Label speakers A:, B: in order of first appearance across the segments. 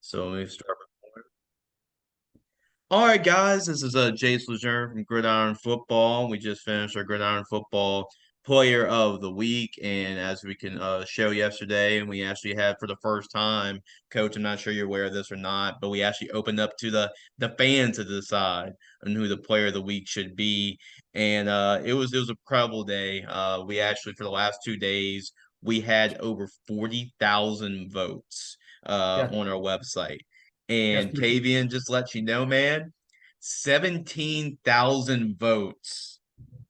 A: So let me start. All right, guys, this is Jace LeJeune from Gridiron Football. We just finished our Gridiron Football Player of the Week, and as we can show yesterday, and we actually had for the first time, Coach. I'm not sure you're aware of this or not, but we actually opened up to the fans to decide on who the Player of the Week should be, and it was a incredible day. We actually for the last 2 days we had over 40,000 votes
B: Yeah,
A: on our website.
B: yes,
A: And Kavian just let you know, man, 17,000 votes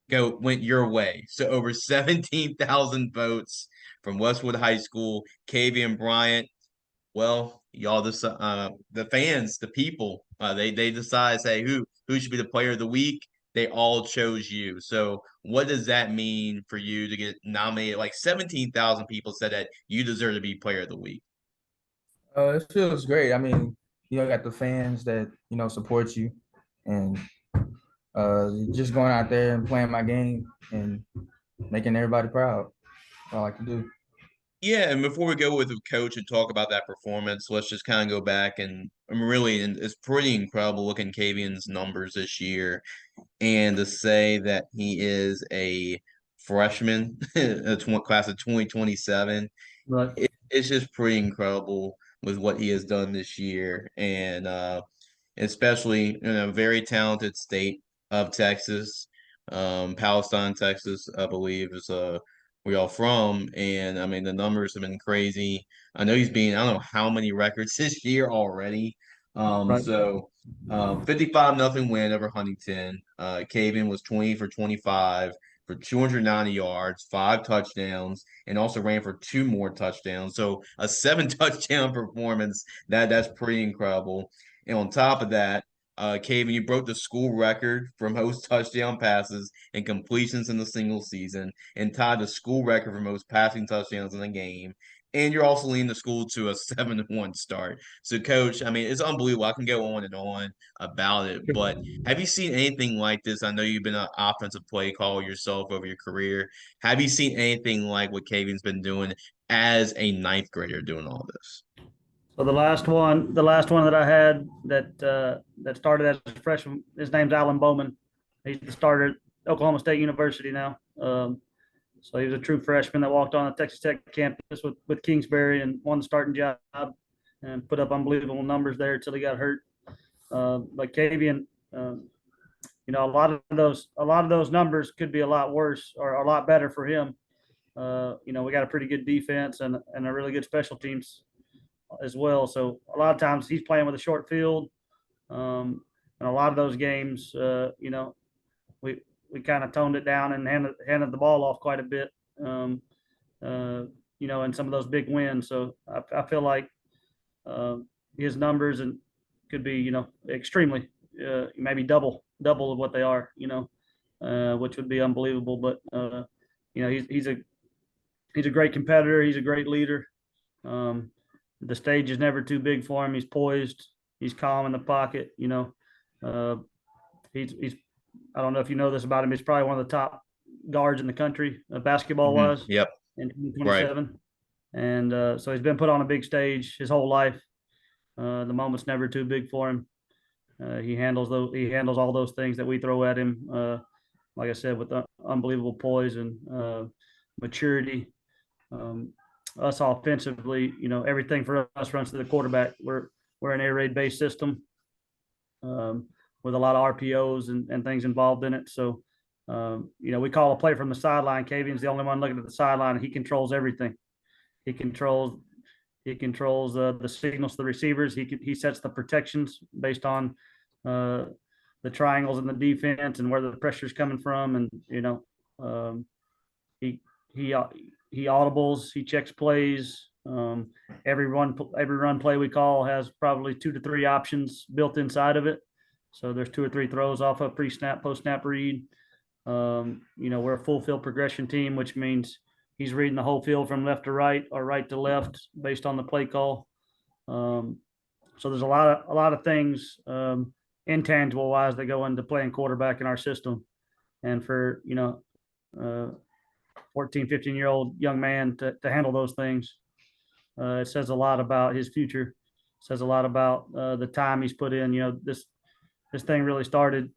A: went your way. So over 17,000 votes from Westwood High School, Kavian Bryant. Well, y'all, the fans, the people, they decide say who should be the player of the week. They all chose you. So what does that mean for you to get nominated? Like 17,000 people said that you deserve to be player of the week.
B: it feels great. I mean, you got the fans that support you, and just going out there and playing my game and making everybody proud. That's all I like to do.
A: Yeah, and before we go with the coach and talk about that performance, let's just kind of go back and and it's pretty incredible looking Kavian's numbers this year, and to say that he is a freshman, class of 2027,
B: But
A: it's just pretty incredible with what he has done this year, and especially in a very talented state of Texas, Palestine, Texas, I believe is where y'all from, and I mean the numbers have been crazy. I know I don't know how many records this year already.
B: right.
A: So 55 nothing win over Huntington. Caven was 20 for 25 for 290 yards, 5 touchdowns, and also ran for 2 more touchdowns. So a 7 touchdown performance. That's pretty incredible. And on top of that, Caven, you broke the school record for most touchdown passes and completions in the single season, and tied the school record for most passing touchdowns in a game. And you're also leading the school to a 7-1 start. So, Coach, I mean, it's unbelievable. I can go on and on about it, but have you seen anything like this? I know you've been an offensive play caller yourself over your career. Have you seen anything like what Caven's been doing as a ninth grader doing all this?
B: So the last one that I had that started as a freshman, his name's Alan Bowman. He's the starter at Oklahoma State University now. So he was a true freshman that walked on the Texas Tech campus with Kingsbury and won the starting job and put up unbelievable numbers there until he got hurt. But Kavian, a lot of those numbers could be a lot worse or a lot better for him. We got a pretty good defense and a really good special teams as well. So a lot of times he's playing with a short field, and a lot of those games, we we kind of toned it down and handed the ball off quite a bit. Um, in some of those big wins. So I feel like uh, his numbers and could be extremely maybe double of what they are. Which would be unbelievable. But he's a great competitor. He's a great leader. Um, the stage is never too big for him. He's poised. He's calm in the pocket. Uh, he's I don't know if you know this about him. He's probably one of the top guards in the country, basketball wise,
A: Yep.
B: in
A: Right.
B: 2027. And so he's been put on a big stage his whole life. The moment's never too big for him. He handles all those things that we throw at him. Like I said, with unbelievable poise and maturity. Um, us offensively, everything for us runs to the quarterback. We're an air raid based system with a lot of RPOs and things involved in it. So, we call a play from the sideline. Kavian's the only one looking at the sideline. He controls everything. He controls the signals to the receivers. He sets the protections based on uh, the triangles in the defense and where the pressure is coming from. And he he he audibles. He checks plays. Every run play we call has probably 2 to 3 options built inside of it. So there's 2 or 3 throws off a pre-snap, post-snap read. We're a full field progression team, which means he's reading the whole field from left to right or right to left based on the play call. So there's a lot of things intangible wise that go into playing quarterback in our system. And for uh, 14, 15-year-old young man to handle those things, it says a lot about his future. says a lot about the time he's put in. This thing really started.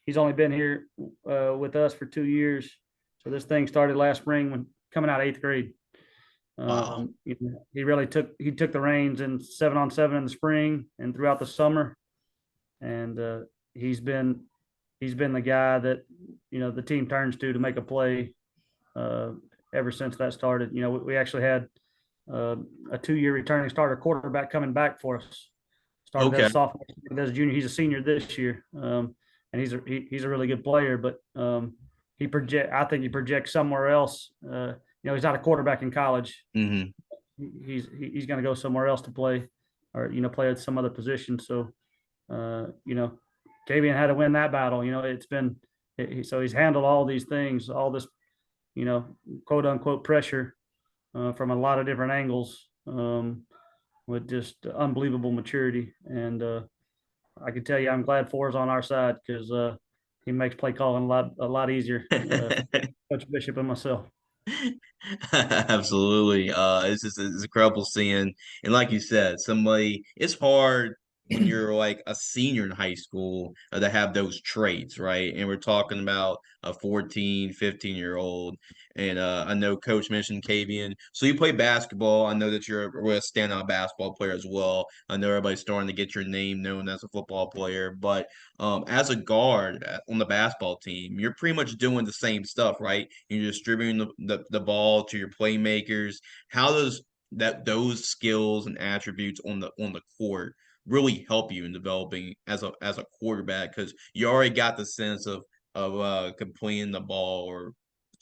B: He's only been here with us for 2 years, so this thing started last spring when coming out of 8th grade.
A: Wow.
B: He really took the reins in 7-on-7 in the spring and throughout the summer, and he's been the guy that the team turns to make a play ever since that started. We actually had a 2-year returning starter quarterback coming back for us. Started as
A: Okay.
B: a sophomore, as a junior. He's a senior this year, and he's a really good player. But I think he projects somewhere else. He's not a quarterback in college.
A: Hmm.
B: He's going to go somewhere else to play, or play at some other position. So, Kavian had to win that battle. So he's handled all these things, all this, quote unquote pressure from a lot of different angles. With just unbelievable maturity. And I can tell you, I'm glad Four's on our side because he makes play calling a lot easier. Coach Bishop and myself.
A: Absolutely. It's incredible seeing, and like you said, somebody. It's hard when you're like a senior in high school to have those traits, right? And we're talking about a 14, 15-year-old. And I know Coach mentioned Kavian. So you play basketball. I know that you're a standout basketball player as well. I know everybody's starting to get your name known as a football player, but as a guard on the basketball team, you're pretty much doing the same stuff, right? You're distributing the ball to your playmakers. How does those skills and attributes on the court really help you in developing as a quarterback? Because you already got the sense of completing the ball or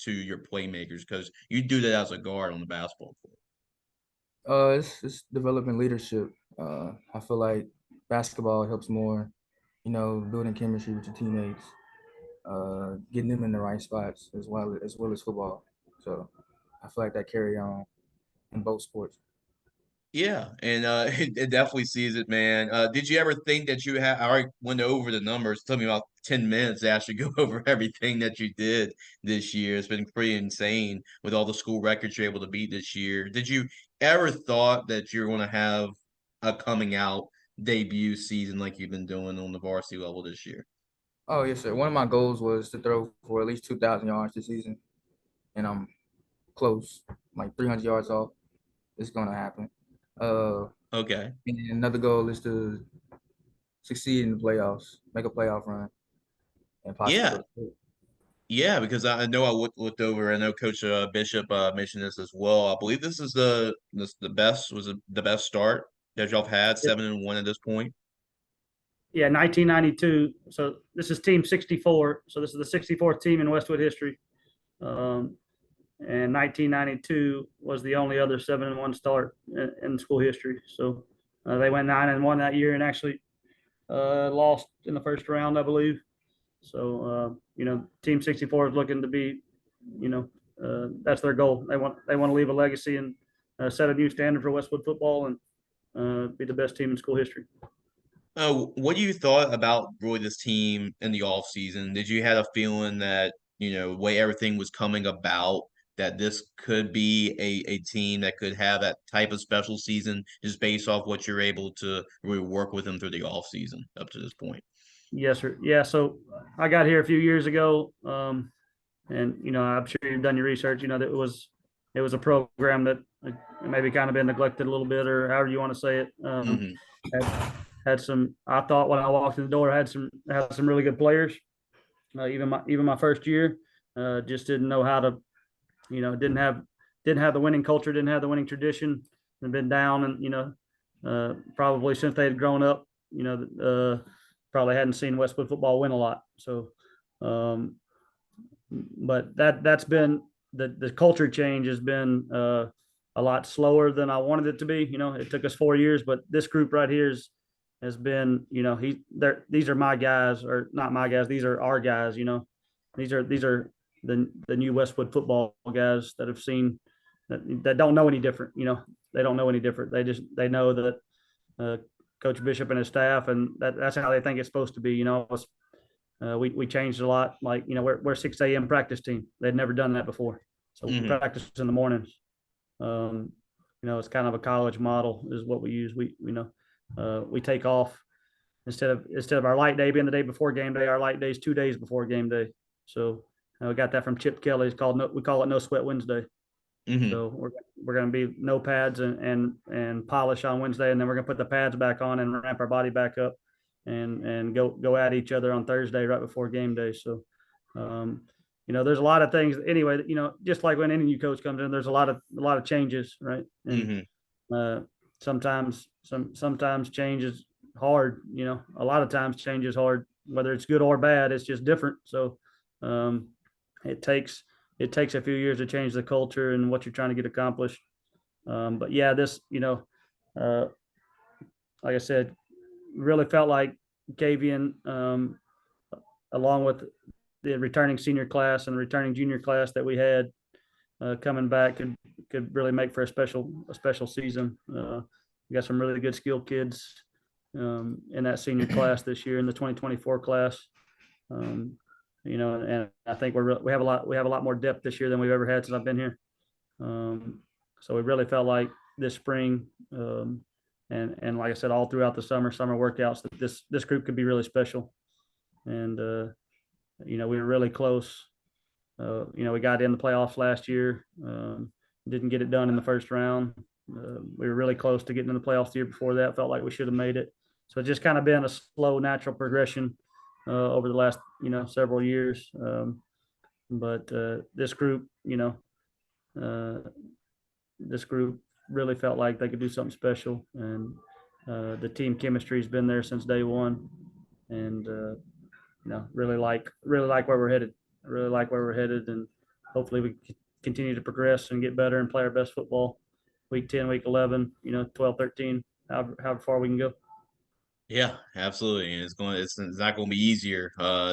A: to your playmakers because you do that as a guard on the basketball court.
C: It's developing leadership. I feel like basketball helps more, building chemistry with your teammates, getting them in the right spots as well as football. So I feel like that carry on in both sports.
A: Yeah, and it definitely sees it, man. Did you ever think that you had? I already went over the numbers. It took me about 10 minutes to actually go over everything that you did this year. It's been pretty insane with all the school records you're able to beat this year. Did you ever thought that you're going to have a coming out debut season like you've been doing on the varsity level this year?
C: Oh yes, sir. One of my goals was to throw for at least 2,000 yards this season, and I'm close, like 300 yards off. It's gonna happen. Uh,
A: Okay.
C: and another goal is to succeed in the playoffs, make a playoff run, and possibly go
A: Yeah,
C: to state.
A: yeah, because I know I looked over. I know Coach Bishop mentioned this as well. I believe this is the best the best start that y'all have had, 7-1 at this point.
B: Yeah, 1992. So this is Team 64. So this is the 64th team in Westwood history. Um, and 1992 was the only other 7-1 start in school history. So they went 9-1 that year and actually lost in the first round, I believe. So Team 64 is looking to be, that's their goal. They want to leave a legacy and set a new standard for Westwood football and be the best team in school history.
A: What do you thought about really this team in the off season? Did you have a feeling that, the way everything was coming about, that this could be a team that could have that type of special season just based off what you're able to really work with them through the off season up to this point?
B: Yes, sir. Yeah. So I got here a few years ago, and I'm sure you've done your research. That it was a program that maybe kind of been neglected a little bit, or however you want to say it.
A: Hmm.
B: Had some. I thought when I walked in the door, had some really good players. Even my first year, just didn't know how to, didn't have the winning culture, didn't have the winning tradition, and been down, and probably since they had grown up, probably hadn't seen Westwood football win a lot. So, but that's been the culture change has been a lot slower than I wanted it to be. It took us 4 years, but this group right here has been, these are my guys, or not my guys. These are our guys. These are the new Westwood football guys that have seen that don't know any different. They don't know any different. They know that Coach Bishop and his staff, and that's how they think it's supposed to be. We changed a lot. Like we're 6 a.m. practice team. They'd never done that before, so we
A: Hmm.
B: practice in the mornings. It's kind of a college model is what we use. We we take off instead of our light day being the day before game day. Our light day is 2 days before game day. So we got that from Chip Kelly. We call it No Sweat Wednesday.
A: Hmm.
B: So we're going to be no pads and polish on Wednesday, and then we're going to put the pads back on and ramp our body back up, and go at each other on Thursday right before game day. So, there's a lot of things. Anyway, just like when any new coach comes in, there's a lot of changes, right? And sometimes change is hard. A lot of times change is hard, whether it's good or bad. It's just different. So, it takes a few years to change the culture and what you're trying to get accomplished. But yeah, this, like I said, really felt like Kavian, along with the returning senior class and the returning junior class that we had coming back, could really make for a special season. We got some really good skilled kids in that senior class this year, in the 2024 class. And I think we have a lot more depth this year than we've ever had since I've been here. So we really felt like this spring, and like I said, all throughout the summer workouts, that this group could be really special. And we were really close. We got in the playoffs last year. Didn't get it done in the first round. We were really close to getting in the playoffs the year before that. Felt like we should have made it. So it's just kind of been a slow, natural progression over the last several years. But this group, this group really felt like they could do something special, and the team chemistry has been there since day one, and really like where we're headed. I really like where we're headed, and hopefully we continue to progress and get better and play our best football. Week 10, week 11, 12, 13, however far we can go.
A: Yeah, absolutely. And it's not going to be easier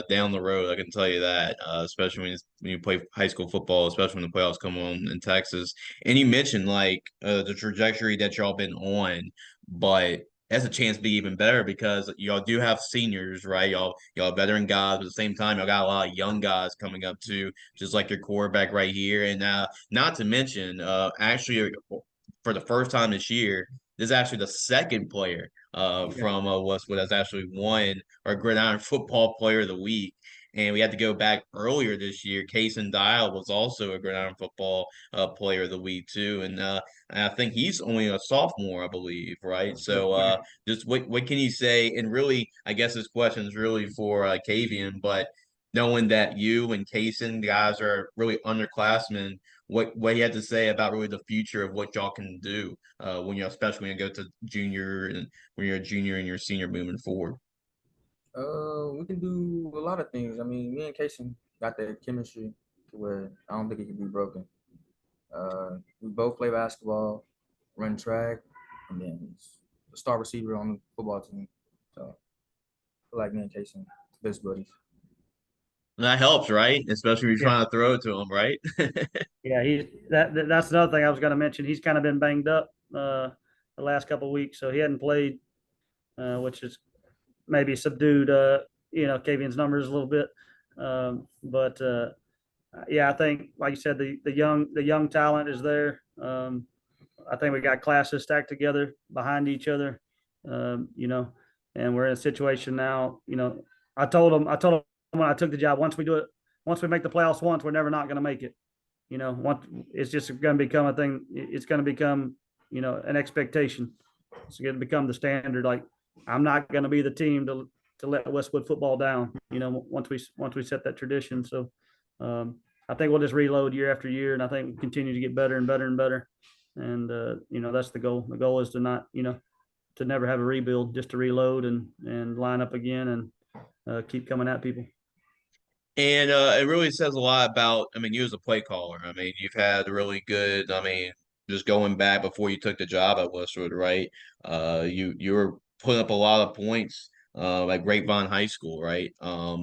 A: down the road. I can tell you that, especially when you play high school football, especially when the playoffs come on in Texas. And you mentioned like the trajectory that y'all been on, but that's a chance to be even better because y'all do have seniors, right? Y'all veteran guys, but at the same time, y'all got a lot of young guys coming up too, just like your quarterback right here. And not to mention, actually, for the first time this year, this is actually the second player from Westwood has actually won our Gridiron Football Player of the Week. And we had to go back earlier this year. Kason Dial was also a Gridiron Football Player of the Week too, and I think he's only a sophomore, I believe, right? So just what can you say? And really, I guess this question is really for Kavian, but knowing that you and Kason guys are really underclassmen, what you had to say about really the future of what y'all can do when you especially when you go to junior and when you're a junior and you're a senior moving forward.
C: We can do a lot of things. I mean, me and Casey got that chemistry to where I don't think it can be broken. We both play basketball, run track, and then the star receiver on the football team. So I feel like me and Casey, best buddies.
A: And that helps, right? Especially when you're
B: Yeah,
A: trying to throw it to him, right?
B: yeah. That's another thing I was going to mention. He's kind of been banged up the last couple of weeks, so he hadn't played, which is maybe subdued Kavian's numbers a little bit. But yeah, I think like you said, the young talent is there. I think we got classes stacked together behind each other. And we're in a situation now. I told him when I took the job, once we make the playoffs once, we're never not going to make it. It's just going to become a thing. It's going to become an expectation. It's going to become the standard. Like, I'm not going to be the team to let Westwood football down. Once we set that tradition. So I think we'll just reload year after year, and I think we'll continue to get better and better and better. And that's the goal. The goal is to not to never have a rebuild, just to reload and line up again and keep coming at people.
A: And it really says a lot about, I mean, you as a play caller. I mean, you've had really good, I mean, just going back before you took the job at Westwood, right? You were putting up a lot of points at Grapevine High School, right?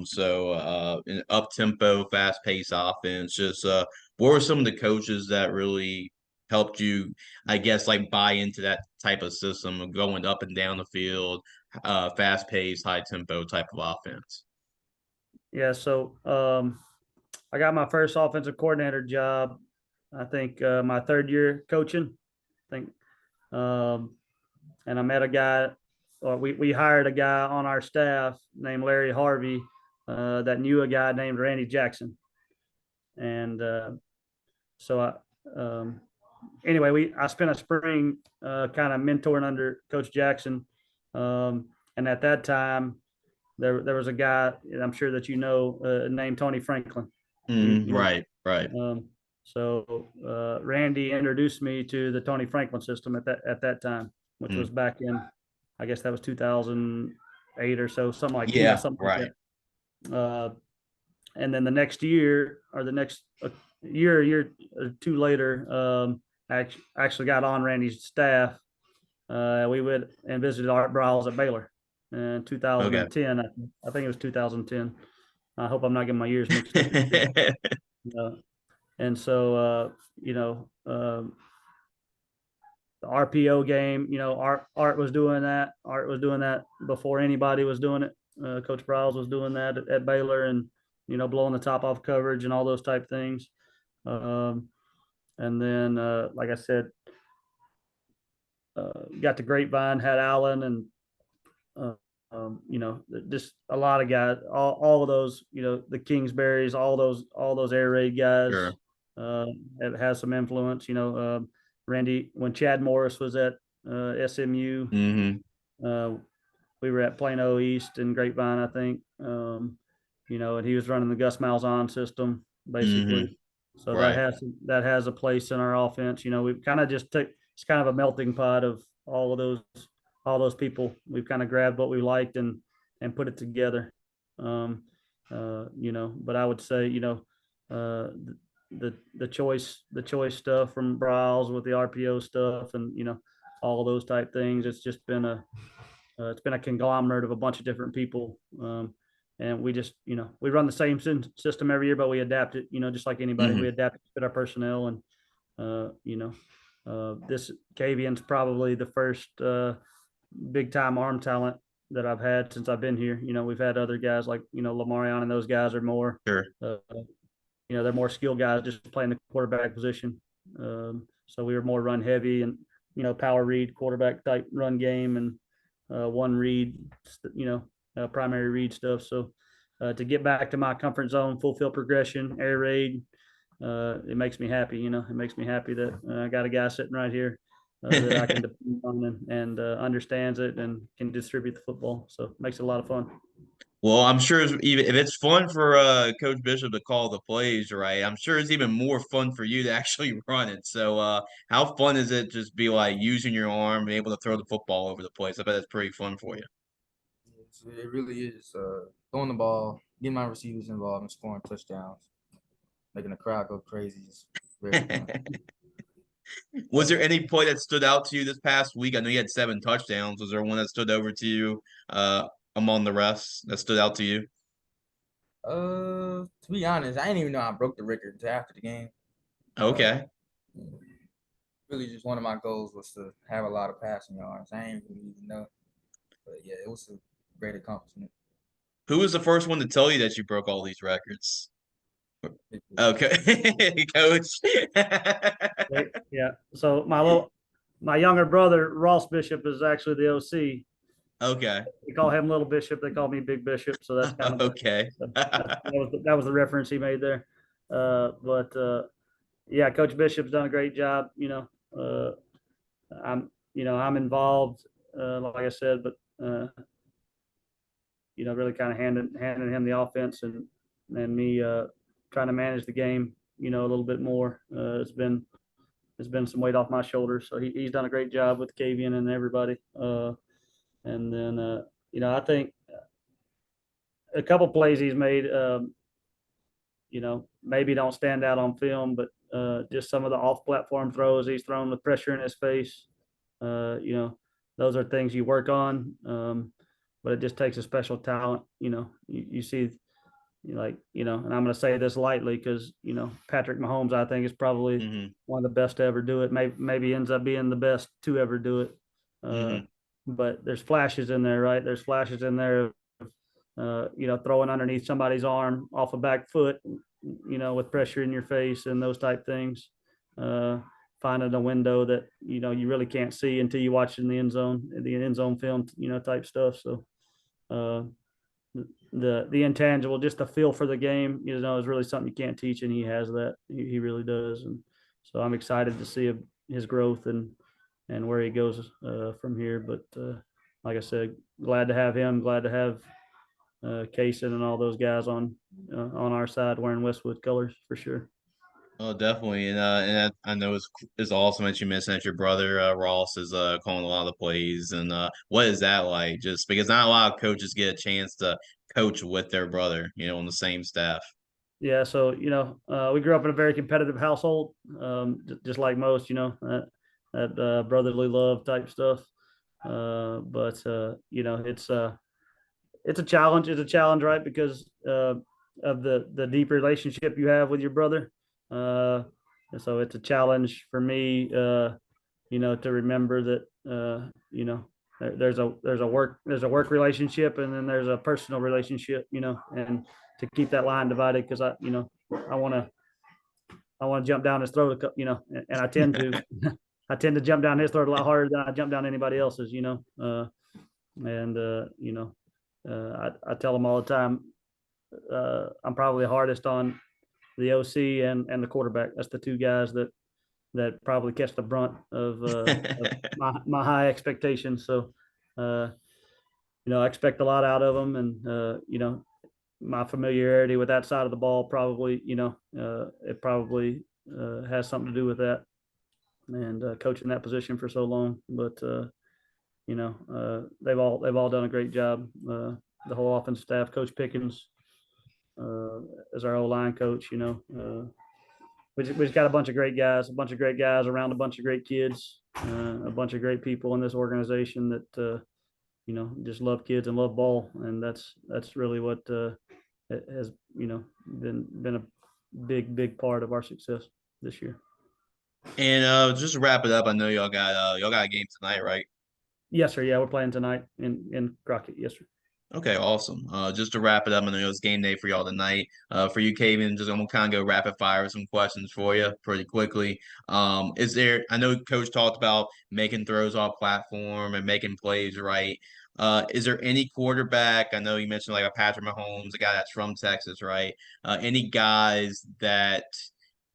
A: So an up tempo, fast paced offense. Just what were some of the coaches that really helped you, I guess, like buy into that type of system of going up and down the field, fast paced, high tempo type of offense?
B: Yeah. So I got my first offensive coordinator job, I think my third year coaching. I think, and I met a guy we hired a guy on our staff named Larry Harvey that knew a guy named Randy Jackson. And anyway, I spent a spring kind of mentoring under Coach Jackson. And at that time, there was a guy, I'm sure that named Tony Franklin.
A: Right.
B: So Randy introduced me to the Tony Franklin system at that time, which was back in, I guess that was 2008 or so, something like
A: yeah,
B: something
A: right.
B: like that. And then the next year, or the next year or two later, I actually got on Randy's staff. We went and visited Art Briles at Baylor in 2010. Okay. I think it was 2010. I hope I'm not getting my years mixed up. And so, the RPO game, Art was doing that. Art was doing that before anybody was doing it. Coach Briles was doing that at Baylor, and, blowing the top off coverage and all those type things. And then, like I said, got the grapevine, had Allen, and just a lot of guys, all of those, the Kingsburys, all those air raid guys.
A: Sure.
B: It has some influence. Randy, when Chad Morris was at SMU, we were at Plano East and Grapevine, I think. And he was running the Gus Malzahn system basically. So
A: right.
B: that has a place in our offense. We've kind of just it's kind of a melting pot of all those people. We've kind of grabbed what we liked and put it together. But I would say, the choice stuff from Briles with the RPO stuff and, all those type things. It's just been it's been a conglomerate of a bunch of different people. And we just, we run the same system every year, but we adapt it, just like anybody. We adapt it to fit our personnel. And, this Kavian's probably the first big time arm talent that I've had since I've been here. We've had other guys like, Lamarion, and those guys are more,
A: sure.
B: They're more skilled guys just playing the quarterback position. So we were more run heavy and, power read quarterback type run game and one read, primary read stuff. So to get back to my comfort zone, full field progression, air raid, it makes me happy. It makes me happy that I got a guy sitting right here that I can depend on and understands it and can distribute the football. So it makes it a lot of fun.
A: Well, I'm sure if it's fun for Coach Bishop to call the plays, right? I'm sure it's even more fun for you to actually run it. So how fun is it just be like using your arm, being able to throw the football over the place? I bet that's pretty fun for you.
C: It really is. Throwing the ball, getting my receivers involved, and scoring touchdowns, making the crowd go crazy. Is very fun.
A: Was there any play that stood out to you this past week? I know you had 7 touchdowns. Was there one that stood over to you among the rest that stood out to you?
C: To be honest, I didn't even know I broke the record until after the game.
A: Okay.
C: Really, just one of my goals was to have a lot of passing yards. I didn't really even know, but yeah, it was a great accomplishment.
A: Who was the first one to tell you that you broke all these records? Okay, Coach.
B: Yeah. So my younger brother Ross Bishop is actually the OC.
A: Okay.
B: We call him Little Bishop. They call me Big Bishop. So that's kind of
A: okay.
B: that was the reference he made there. Yeah, Coach Bishop's done a great job. I'm involved, like I said, but really kind of handing him the offense and me trying to manage the game, a little bit more. It's been some weight off my shoulders. So he's done a great job with Kavian and everybody. And then, I think a couple plays he's made, maybe don't stand out on film, but just some of the off-platform throws he's thrown with pressure in his face. Those are things you work on, but it just takes a special talent. You see, and I'm going to say this lightly because, Patrick Mahomes, I think, is probably one of the best to ever do it. Maybe ends up being the best to ever do it. But there's flashes in there, right? There's flashes in there of, throwing underneath somebody's arm off a back foot, with pressure in your face and those type things. finding a window that, you really can't see until you watch in the end zone film, type stuff. So the intangible, just the feel for the game, is really something you can't teach, and he has that. He really does. And so I'm excited to see his growth and where he goes from here. But like I said, glad to have him, glad to have Kaysen and all those guys on our side wearing Westwood colors for sure.
A: Oh, definitely, and I know it's awesome that you mentioned that your brother Ross is calling a lot of the plays, and what is that like? Just because not a lot of coaches get a chance to coach with their brother, on the same staff.
B: Yeah, so we grew up in a very competitive household, just like most, that brotherly love type stuff. But it's a challenge. It's a challenge, right? Because of the deep relationship you have with your brother. And so it's a challenge for me, to remember that, there's a work relationship, and then there's a personal relationship, and to keep that line divided, because I want to jump down his throat, and I tend to I tend to jump down his throat a lot harder than I jump down anybody else's, and I tell him all the time, I'm probably hardest on the OC and the quarterback. That's the two guys that probably catch the brunt of my high expectations. So, I expect a lot out of them, and my familiarity with that side of the ball probably, it probably has something to do with that, and coaching that position for so long. But they've all done a great job. The whole offensive staff, Coach Pickens, as our O-line coach, we just got a bunch of great guys around a bunch of great kids, a bunch of great people in this organization that, just love kids and love ball. And that's really what has, been a big part of our success this year.
A: And just to wrap it up, I know y'all got a game tonight, right?
B: Yes, sir. Yeah, we're playing tonight in Crockett. Yes, sir.
A: Okay, awesome. Just to wrap it up, I know it's game day for y'all tonight. For you, Kavian, just I'm gonna kind of go rapid fire with some questions for you pretty quickly. I know Coach talked about making throws off platform and making plays right. Is there any quarterback? I know you mentioned like a Patrick Mahomes, a guy that's from Texas, right? Any guys that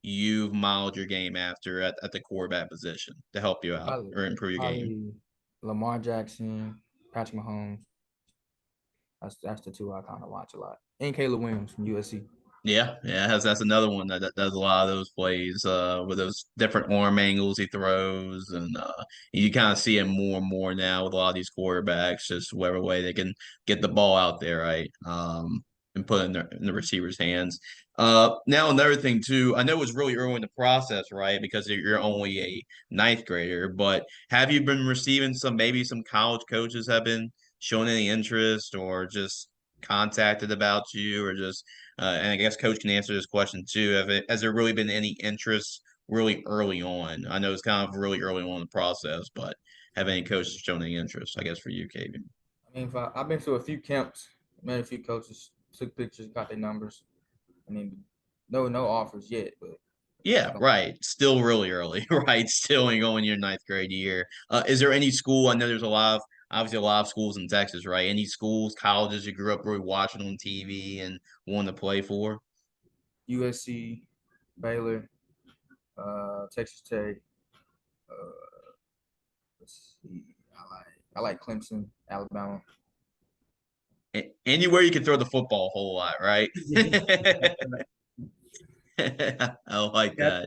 A: you've modeled your game after at the quarterback position to help you out
C: Probably,
A: or improve your game?
C: probably Lamar Jackson, Patrick Mahomes. That's the two I kind of watch a lot. And Caleb Williams from USC.
A: Yeah, that's another one that does a lot of those plays with those different arm angles he throws, and you kind of see it more and more now with a lot of these quarterbacks, just whatever way they can get the ball out there, right, and put it in the receiver's hands. Now another thing too, I know it was really early in the process, right, because you're only a ninth grader, but have you been receiving maybe some college coaches have been showing any interest or just contacted about you or just and I guess Coach can answer this question too. Has there really been any interest really early on? I know it's kind of really early on in the process, but have any coaches shown any interest? I guess for you, Kavian.
C: I mean, I've been to a few camps, met a few coaches, took pictures, got their numbers. I mean, no offers yet, but
A: Yeah, right. Still really early, right? Still ain't going your ninth grade year. Is there any school? I know there's obviously a lot of schools in Texas, right? Any schools, colleges you grew up really watching on TV and wanting to play for?
C: USC, Baylor, Texas Tech. Let's see. I like Clemson, Alabama.
A: Anywhere you can throw the football a whole lot, right? I like
B: Yeah,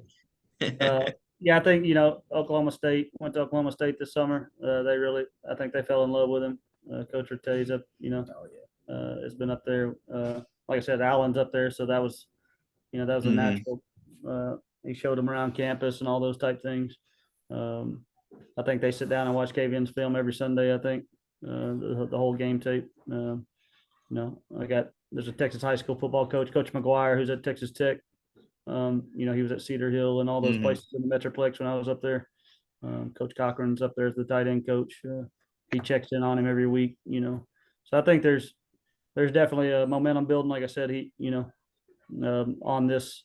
A: that.
B: yeah, I think Oklahoma State went to Oklahoma State this summer. I think they fell in love with him. Coach Ortez up,
C: Oh yeah.
B: has been up there. Like I said, Allen's up there, so that was a
A: Mhm.
B: natural. He showed him around campus and all those type things. I think they sit down and watch Kavian's film every Sunday. I think the whole game tape. There's a Texas high school football coach, Coach McGuire, who's at Texas Tech. He was at Cedar Hill and all those
A: Mhm.
B: places in the Metroplex when I was up there. Coach Cochran's up there as the tight end coach. He checks in on him every week. So I think there's definitely a momentum building. Like I said, he on this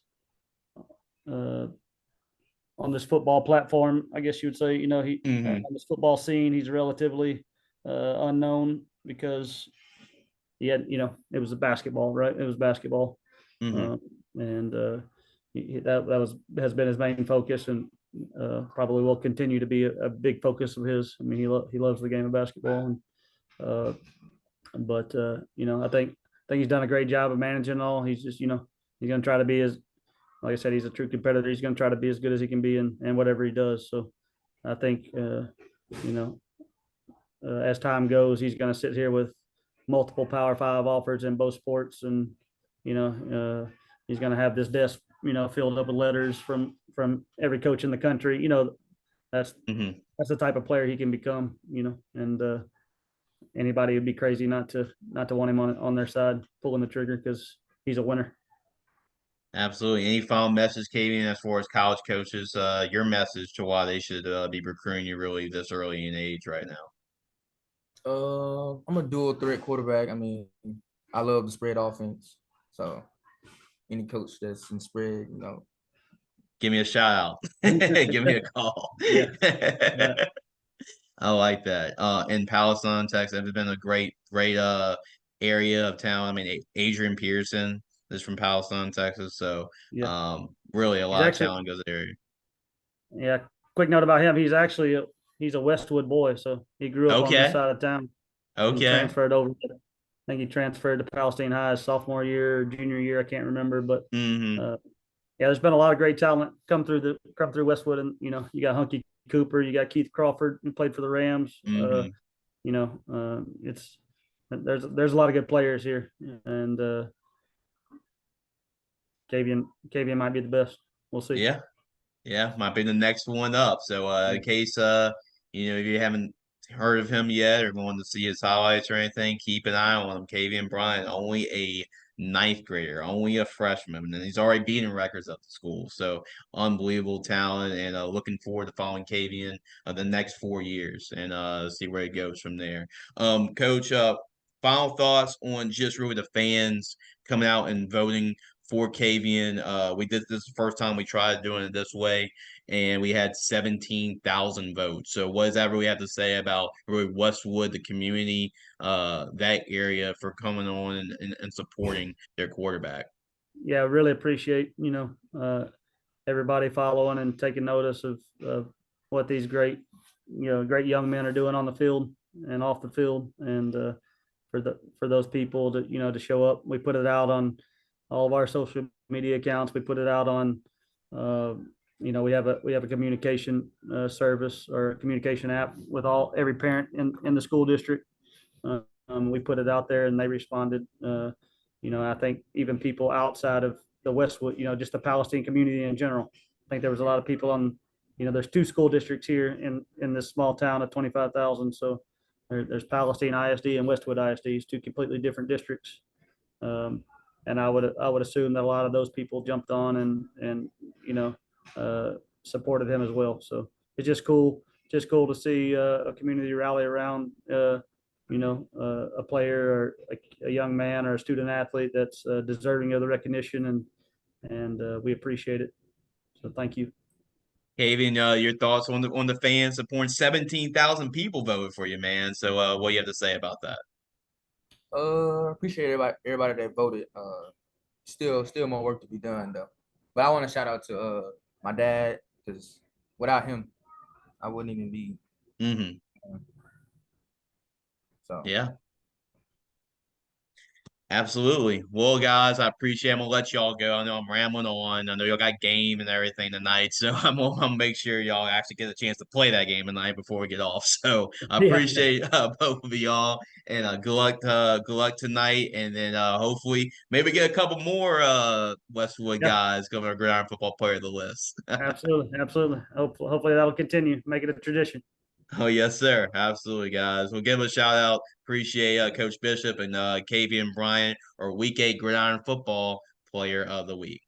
B: on this football platform, I guess you would say. You know, he
A: Hmm.
B: on this football scene, he's relatively unknown because he had, you know, it was a basketball, right? It was basketball,
A: Hmm.
B: and that was has been his main focus, and probably will continue to be a big focus of his. I mean, he loves the game of basketball, and uh, but you know, I think he's done a great job of managing all. He's just, you know, he's going to try to be as, like I said, he's a true competitor. He's going to try to be as good as he can be in whatever he does. So I think, you know, as time goes, he's going to sit here with multiple Power Five offers in both sports, and you know, he's going to have this desk, you know, filled up with letters from every coach in the country. You know, that's
A: Hmm.
B: that's the type of player he can become. You know, and anybody would be crazy not to want him on their side pulling the trigger because he's a winner.
A: Absolutely. Any final message, Kavian, as far as college coaches, your message to why they should be recruiting you really this early in age right now?
C: I'm a dual threat quarterback. I mean, I love the spread offense. So any coach that's in spread, you know.
A: Give me a shout out. Give me a call.
B: Yeah, yeah,
A: I like that. In Palestine, Texas, it's been a great area of town. I mean, Adrian Pearson is from Palestine, Texas, so
B: yeah.
A: really a
B: He's
A: lot of
B: actually,
A: talent goes there.
B: yeah. Quick note about him: he's a Westwood boy, so he grew up on this
A: Okay,
B: side of town, and he
A: okay.
B: transferred over. I think he transferred to Palestine High his sophomore year, junior year. I can't remember, but
A: Hmm.
B: uh, yeah, there's been a lot of great talent come through Westwood, and you know, you got Hunky Cooper, you got Keith Crawford, who played for the Rams.
A: Hmm.
B: You know, it's there's a lot of good players here, and Kavian might be the best. We'll see.
A: Yeah. Yeah, might be the next one up. So,
B: Yeah,
A: in case if you haven't heard of him yet or going to see his highlights or anything, keep an eye on him. Kavian Bryant, only a ninth grader, only a freshman, and he's already beating records at the school. So, unbelievable talent, and looking forward to following Kavian the next 4 years and see where he goes from there. Coach, final thoughts on just really the fans coming out and voting for Kavian. We did this the first time we tried doing it this way, and we had 17,000 votes. So what does that really have to say about really Westwood, the community, that area for coming on and supporting their quarterback?
B: yeah, really appreciate, you know, everybody following and taking notice of what these great young men are doing on the field and off the field, and for those people to, you know, to show up. We put it out on all of our social media accounts. We put it out on, uh, you know, we have a communication service or a communication app with every parent in the school district. We put it out there and they responded. You know, I think even people outside of the Westwood, you know, just the Palestine community in general. I think there was a lot of people on, you know, there's two school districts here in this small town of 25,000. So there's Palestine ISD and Westwood ISD, two completely different districts. Um, and I would assume that a lot of those people jumped on and you know, supported him as well. So it's just cool to see a community rally around you know, a player or a young man or a student athlete that's deserving of the recognition, and we appreciate it. So thank you.
A: Kavian, your thoughts on the fans supporting 17,000 people voted for you, man. So what do you have to say about that?
C: Appreciate everybody that voted. Still more work to be done though. But I want to shout out to my dad because without him, I wouldn't even be.
A: Hmm.
C: So
A: Yeah. Absolutely. Well, guys, I appreciate it. I'm gonna let y'all go. I know I'm rambling on. I know y'all got game and everything tonight, so I'm gonna make sure y'all actually get a chance to play that game tonight before we get off. So I
B: Yeah,
A: appreciate both of y'all, and good luck tonight, and then hopefully maybe get a couple more Westwood
B: yeah,
A: guys coming to Gridiron Football Player of the list.
B: absolutely, absolutely. Hopefully that'll continue. Make it a tradition.
A: Oh yes, sir. Absolutely, guys. We'll give a shout out. Appreciate Coach Bishop and Kavian Bryant, or Week 8 Gridiron Football Player of the Week.